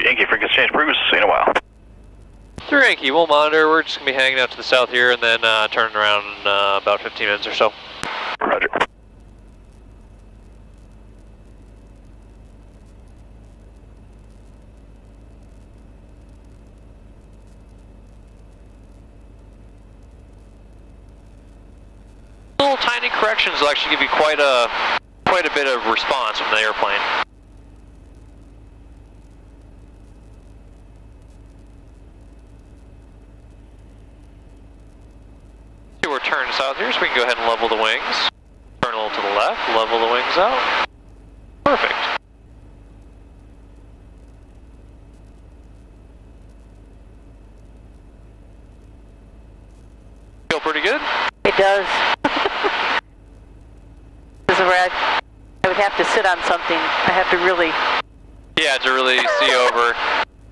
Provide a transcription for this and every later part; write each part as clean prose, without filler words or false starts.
Yankee, frequency change, Bruce, see you in a while. 3 Yankee, we'll monitor. We're just going to be hanging out to the south here and then turning around in about 15 minutes or so. Roger. Little tiny corrections will actually give you quite a bit of response from the airplane. So we're turning south here, so we can go ahead and level the wings. Turn a little to the left, level the wings out. Perfect. Feel pretty good? It does. This is where I would have to sit on something. I have to really... Yeah, to really see over.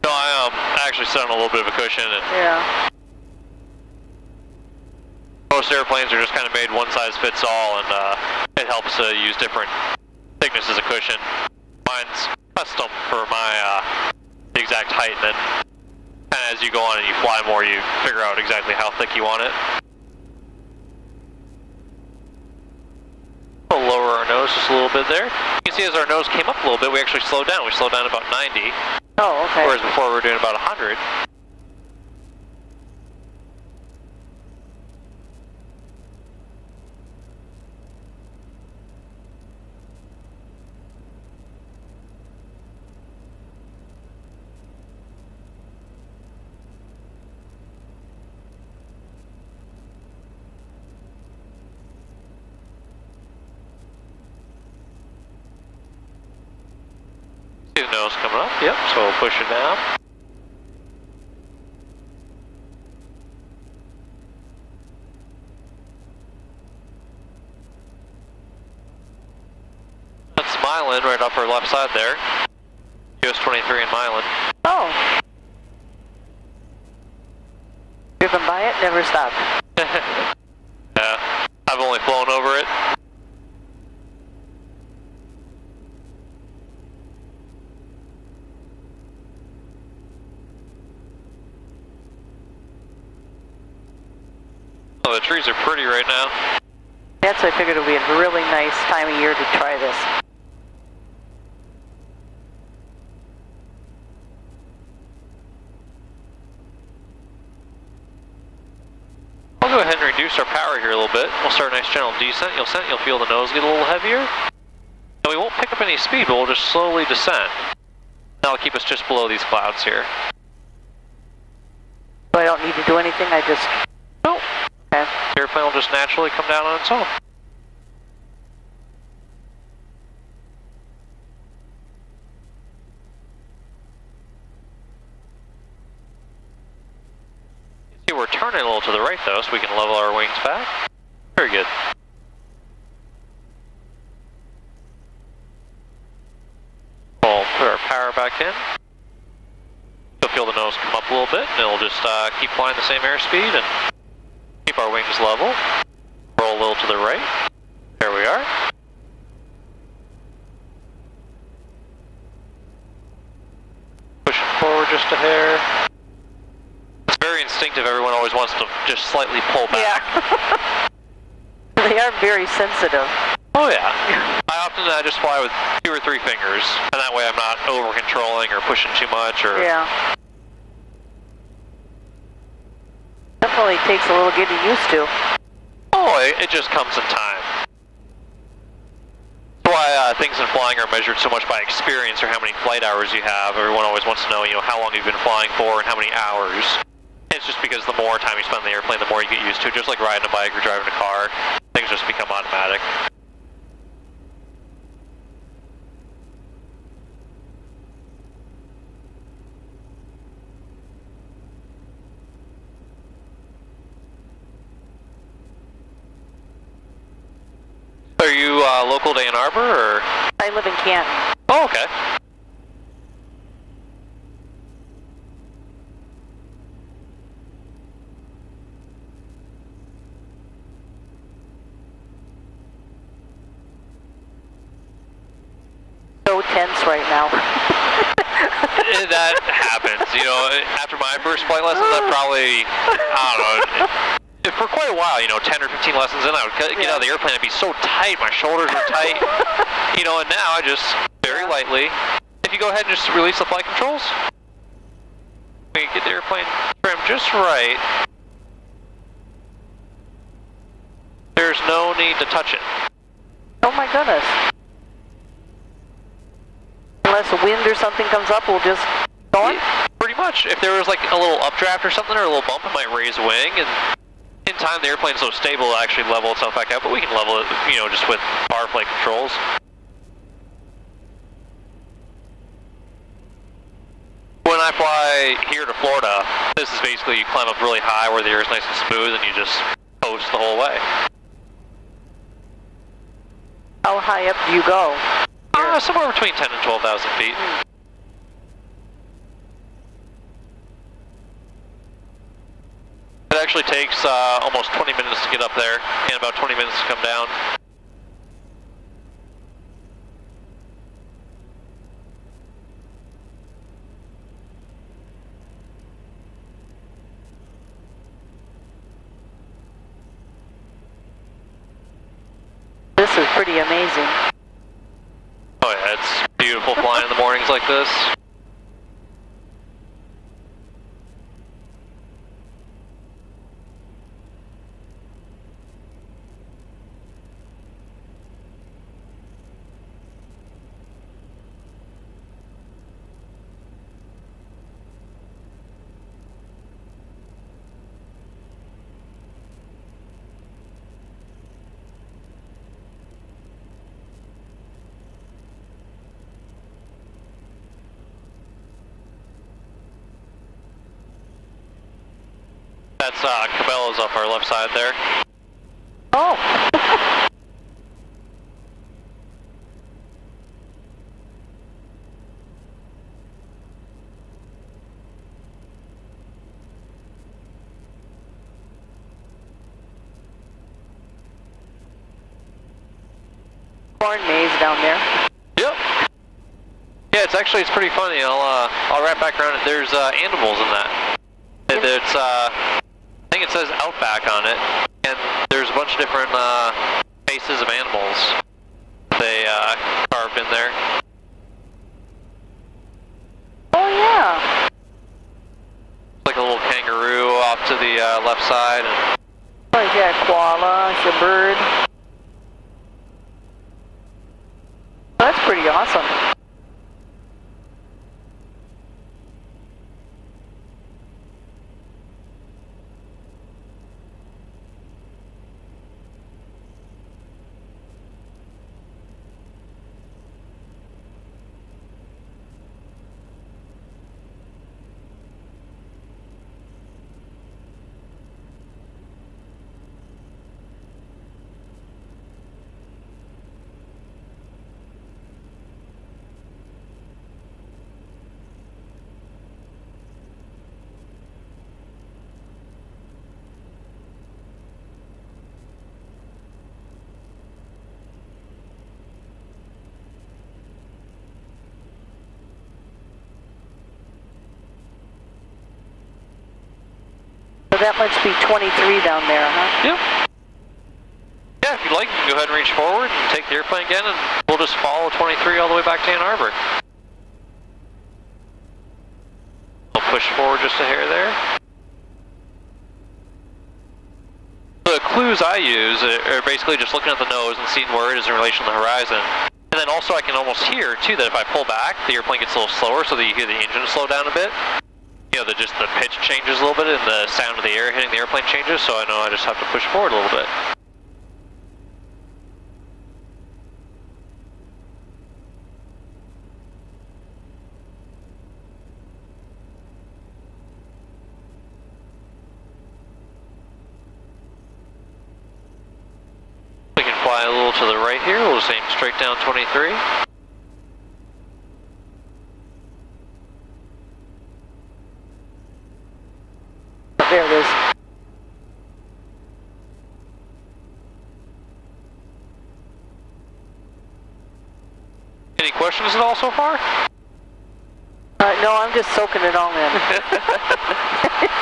No, I actually sit on a little bit of a cushion. And yeah. most airplanes are just kind of made one size fits all, and it helps to use different thicknesses of cushion. Mine's custom for my the exact height, and then kind of as you go on and you fly more, you figure out exactly how thick you want it. We'll lower our nose just a little bit there. You can see as our nose came up a little bit, we actually slowed down. We slowed down about 90. Oh, okay. Whereas before we were doing about 100. See the nose coming up, yep, so we'll push it down. That's Milan right off our left side there. US 23 in Milan. Oh. Driven by it, never stopped. Yeah, I've only flown over it. Oh, the trees are pretty right now. That's why I figured it would be a really nice time of year to try this. I'll go ahead and reduce our power here a little bit. We'll start a nice gentle descent. You'll feel the nose get a little heavier. And we won't pick up any speed, but we'll just slowly descend. That'll keep us just below these clouds here. So I don't need to do anything, I just... Nope. Okay. The airplane will just naturally come down on its own. See, we're turning a little to the right though, so we can level our wings back. Very good. We'll put our power back in. You'll feel the nose come up a little bit, and it'll just keep flying the same airspeed and keep our wings level. Roll a little to the right. There we are. Pushing forward just a hair. It's very instinctive. Everyone always wants to just slightly pull back. Yeah. They are very sensitive. Oh yeah. I often just fly with 2 or 3 fingers, and that way I'm not over controlling or pushing too much or... Yeah. Definitely takes a little getting used to. Oh, it just comes in time. That's why things in flying are measured so much by experience or how many flight hours you have. Everyone always wants to know, how long you've been flying for and how many hours. It's just because the more time you spend on the airplane, the more you get used to it. Just like riding a bike or driving a car, things just become automatic. Are you local to Ann Arbor, or? I live in Canton. Oh, okay. So tense right now. that happens. You know, after my first flight lessons, I probably, I don't know, for quite a while, you know, 10 or 15 lessons in, I would get out of the airplane, I'd be so tight, my shoulders were tight, you know, and now I just, very lightly, if you go ahead and just release the flight controls, we get the airplane trimmed just right, there's no need to touch it. Oh my goodness. Unless a wind or something comes up, we'll just go on? Yeah, pretty much. If there was like a little updraft or something, or a little bump, it might raise a wing, and in time the airplane's so stable it'll actually level itself back out, but we can level it, you know, just with bar flight controls. When I fly here to Florida, this is basically you climb up really high where the air is nice and smooth, and you just coast the whole way. How high up do you go? Somewhere between 10 and 12,000 feet. It actually takes almost 20 minutes to get up there, and about 20 minutes to come down. This is pretty amazing. Oh yeah, it's beautiful flying in the mornings like this. That's Cabela's up our left side there. Oh! Corn maze down there. Yep. Yeah, it's pretty funny. I'll wrap back around it. There's animals in that. It's I think it says Outback on it, and there's a bunch of different faces of animals they carved in there. Oh yeah. Like a little kangaroo off to the left side. And Oh yeah, koala, it's a bird. That's pretty awesome. That must be 23 down there, huh? Yep. Yeah, if you'd like, you can go ahead and reach forward and take the airplane again, and we'll just follow 23 all the way back to Ann Arbor. We'll push forward just a hair there. The clues I use are basically just looking at the nose and seeing where it is in relation to the horizon. And then also I can almost hear, too, that if I pull back, the airplane gets a little slower so that you hear the engine slow down a bit. You know, just the pitch changes a little bit and the sound of the air hitting the airplane changes, so I know I just have to push forward a little bit. We can fly a little to the right here, we'll just aim straight down 23. There it is. Any questions at all so far? No, I'm just soaking it all in.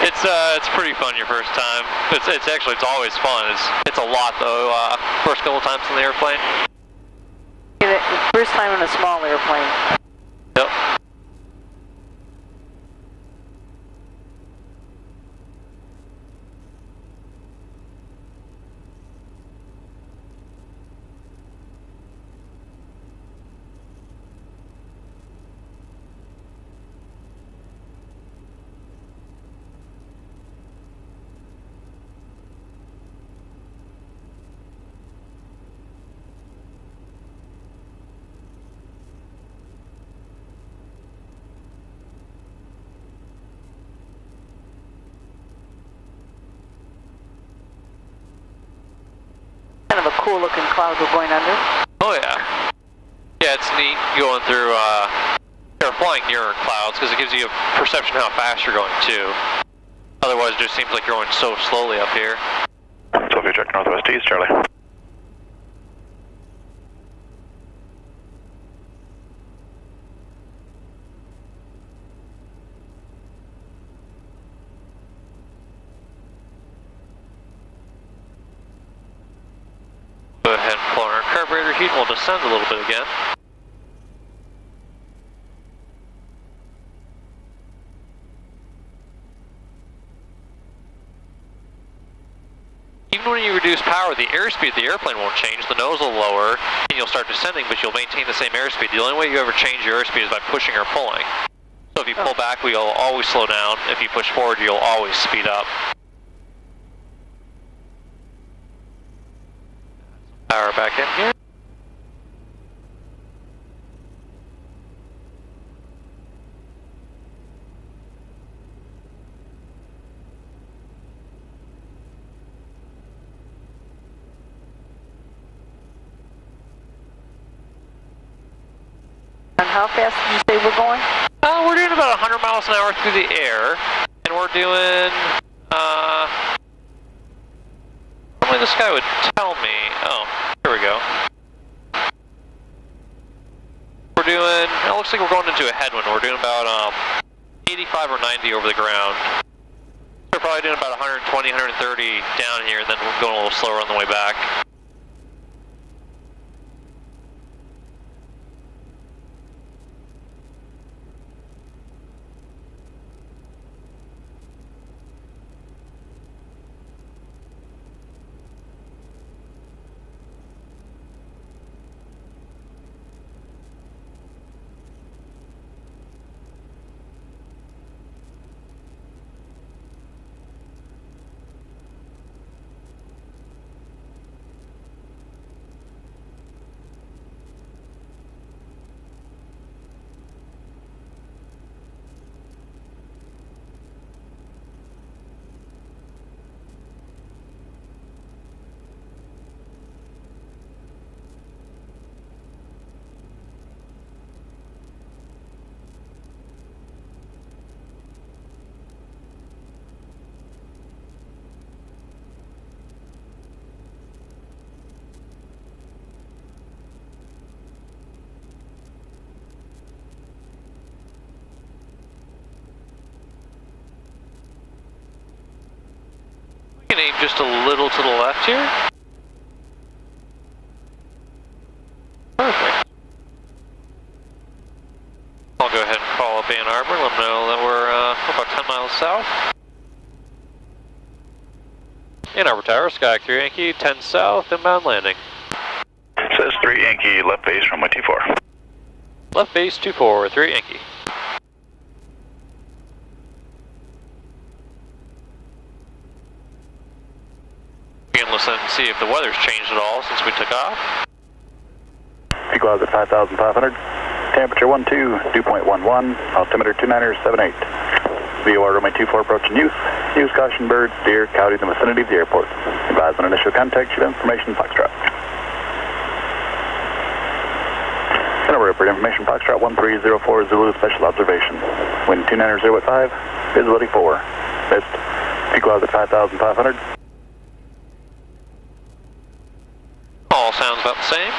It's pretty fun your first time. It's always fun. It's a lot though. First couple times in the airplane. First time in a small airplane. Yep. Kind of a cool looking cloud we're going under. Oh yeah. Yeah, it's neat going through, or flying nearer clouds because it gives you a perception of how fast you're going too. Otherwise it just seems like you're going so slowly up here. Sophia, check northwest east, Charlie. Go ahead and pull on our carburetor heat and we'll descend a little bit again. Even when you reduce power, the airspeed of the airplane won't change. The nose will lower and you'll start descending, but you'll maintain the same airspeed. The only way you ever change your airspeed is by pushing or pulling. So if you pull back, we'll always slow down. If you push forward, you'll always speed up. Power back in here. And how fast did you say we're going? We're doing about 100 miles an hour through the air, and we're doing, only this guy would tell me. Oh, here we go. We're doing, it looks like we're going into a headwind. We're doing about 85 or 90 over the ground. We're probably doing about 120, 130 down here, and then we're going a little slower on the way back. We can aim just a little to the left here. Perfect. I'll go ahead and call up Arbor, let them know that we're about 10 miles south. Arbor Tower, Sky 3 Yankee, 10 south, inbound landing. Says 3 Yankee, left base, runway 24. Left base 24, 3 Yankee. We can listen and see if the weather's changed at all since we took off. Peak clouds at 5,500. Temperature 12, dew point 11. Altimeter 2978. VOR runway 24 approaching use. Use caution birds, deer, coyotes in the vicinity of the airport. Advise on initial contact, shoot information, Foxtrot. Airport information, Foxtrot 1304 Zulu, special observation. Wind 290 at 5, visibility 4. Mist, peak clouds at 5,500. All sounds about the same.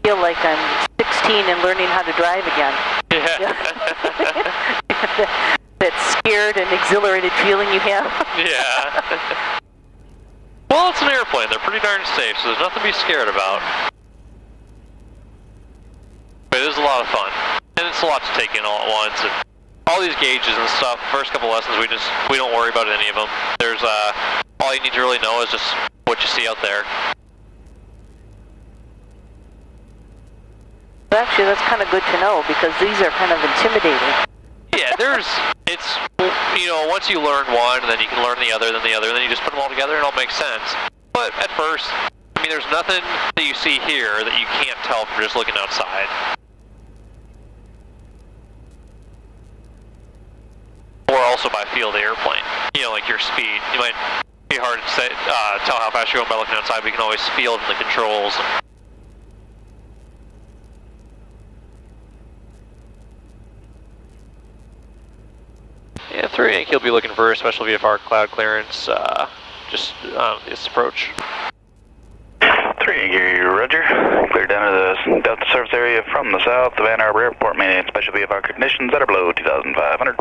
feel like I'm 16 and learning how to drive again. Yeah. That scared and exhilarated feeling you have. Yeah. Well, it's an airplane. They're pretty darn safe, so there's nothing to be scared about. But it is a lot of fun, and it's a lot to take in all at once. And all these gauges and stuff. First couple lessons, we don't worry about any of them. There's all you need to really know is just what you see out there. Well, actually, that's kind of good to know because these are kind of intimidating. Yeah, it's, you know, once you learn one, and then you can learn the other, then you just put them all together and it all makes sense. But at first, I mean, there's nothing that you see here that you can't tell from just looking outside. Or also by feel of the airplane. You know, like your speed. You might be hard to say, tell how fast you're going by looking outside, but you can always feel it in the controls. Yeah, 3 Yankee will be looking for a special VFR cloud clearance, just this approach. 3 Yankee, roger. Clear down to the Delta surface area from the south of Ann Arbor Airport, maintaining special VFR conditions that are below 2,500.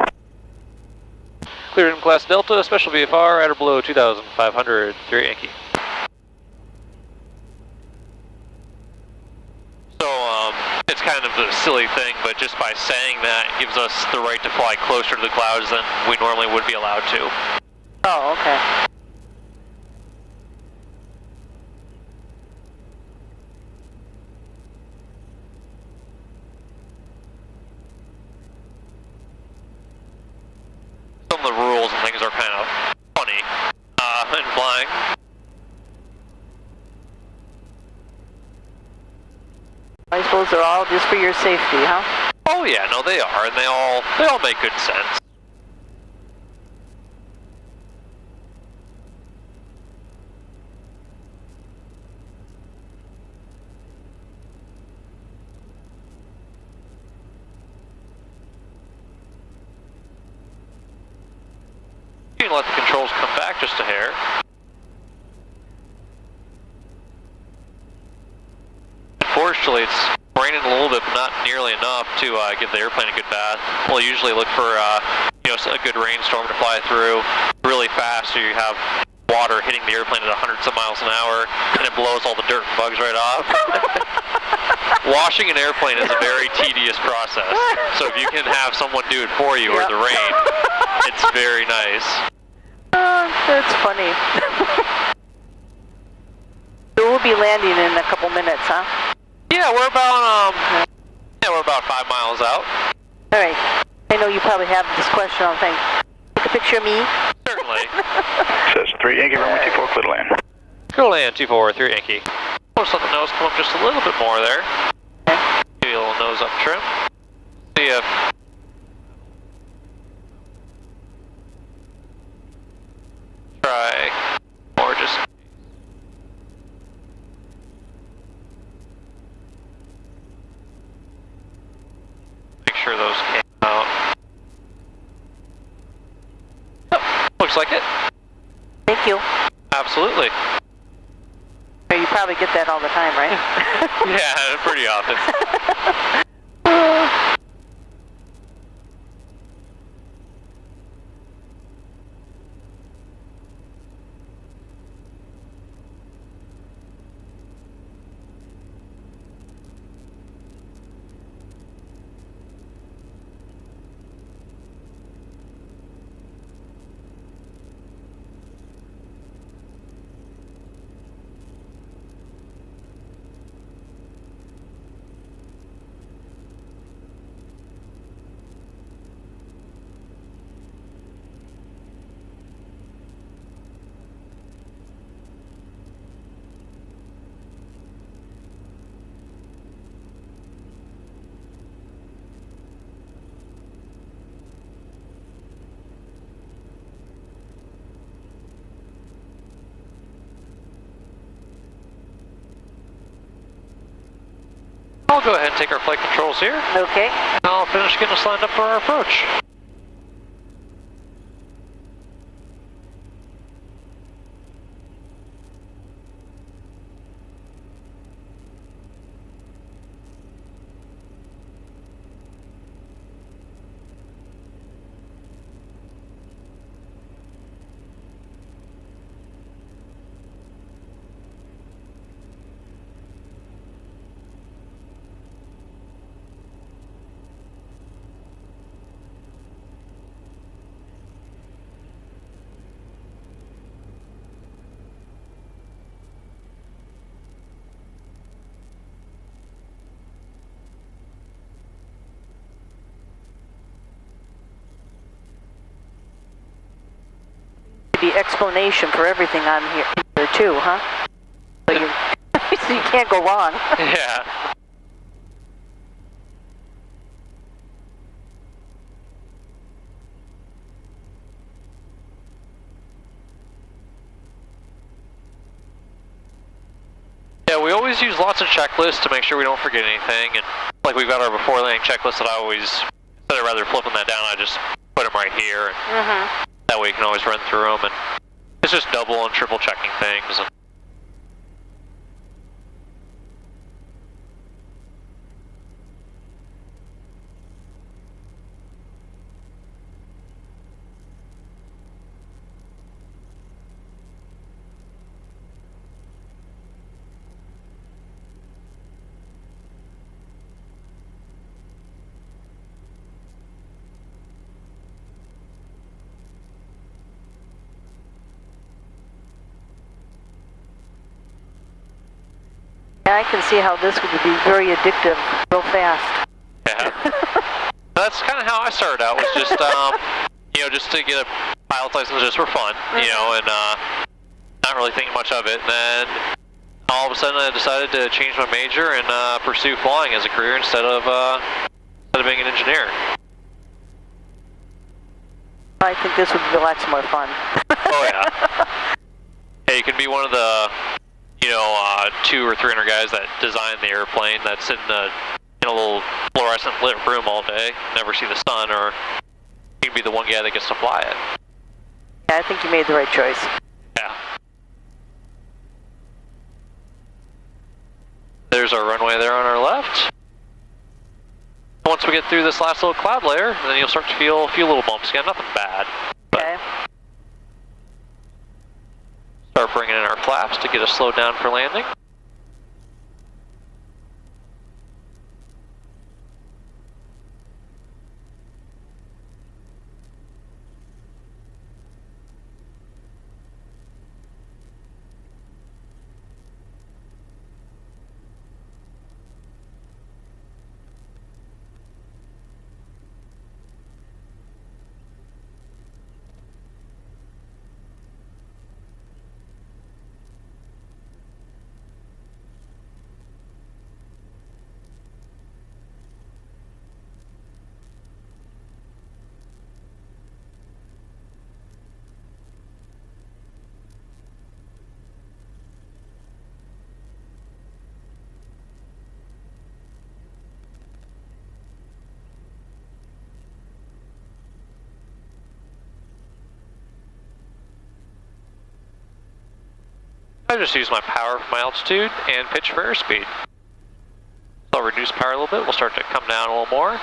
Cleared in class Delta, special VFR at or below 2,500, 3 Yankee. So, it's kind of a silly thing, but just by saying that, it gives us the right to fly closer to the clouds than we normally would be allowed to. Oh, okay. Some of the rules and things are kind of funny in flying. I suppose they're all just for your safety, huh? Oh yeah, no, they are, and they all make good sense. You can let the controls come back just a hair. Unfortunately, it's raining a little bit, but not nearly enough to give the airplane a good bath. We'll usually look for you know, a good rainstorm to fly through really fast, so you have water hitting the airplane at 100 some miles an hour, and it blows all the dirt and bugs right off. Washing an airplane is a very tedious process, so if you can have someone do it for you, or the rain, it's very nice. That's funny. So we'll be landing in a couple minutes, huh? Yeah, we're about 5 miles out. All right. I know you probably have this question on thing. Take a picture of me. Certainly. Says 3 Yankee, runway 24, clear to land. Clear to land, 24, 3 Yankee. Let's let the nose come up just a little bit more there. Give you a little nose up trim. See if... Try more just... Make sure those came out. Oh, looks like it. Thank you. Absolutely. You probably get that all the time, right? Yeah, pretty often. I'll go ahead and take our flight controls here. Okay. And I'll finish getting us lined up for our approach. be explanation for everything on here too, huh? So you, so you can't go wrong. Yeah. Yeah, we always use lots of checklists to make sure we don't forget anything, and like we've got our before landing checklist that I always, instead of rather flipping that down, I just put them right here, and that way you can always run through them, and it's just double and triple checking things. And Yeah, I can see how this would be very addictive real fast. yeah. That's kind of how I started out, was just, you know, just to get a pilot's license just for fun, you know, and not really thinking much of it. And then all of a sudden I decided to change my major and pursue flying as a career instead of being an engineer. I think this would be lots more fun. Oh, yeah. Yeah, you can be one of the, you know, 200 or 300 guys that design the airplane that's in a little fluorescent lit room all day, never see the sun, or you can be the one guy that gets to fly it. Yeah, I think you made the right choice. Yeah. There's our runway there on our left. Once we get through this last little cloud layer, then you'll start to feel a few little bumps again, nothing bad. But Okay. start bringing in our flaps to get us slowed down for landing. I just use my power for my altitude and pitch for airspeed. So I'll reduce power a little bit, we'll start to come down a little more.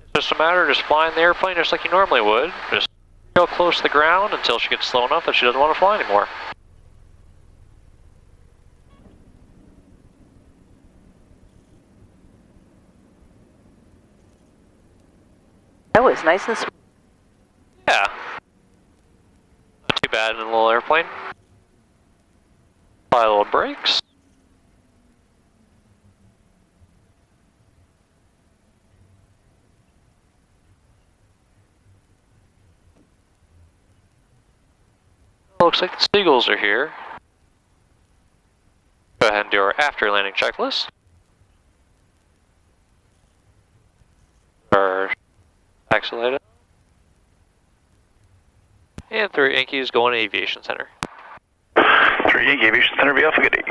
It's just a matter of just flying the airplane just like you normally would. Just go close to the ground until she gets slow enough that she doesn't want to fly anymore. That was nice and smooth. Yeah. Not too bad in a little airplane. Apply a little brakes. Looks like the seagulls are here. Go ahead and do our after landing checklist. Our accelerated. And 3 Yankees going to Aviation Center. 3 Yankee Aviation Center, V Alpha, good day.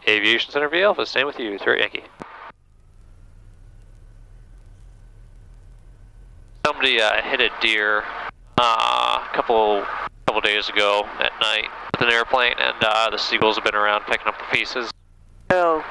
Aviation Center V Alpha, same with you, 3 Yankee. Somebody hit a deer a couple days ago at night with an airplane, and the seagulls have been around picking up the pieces. Oh,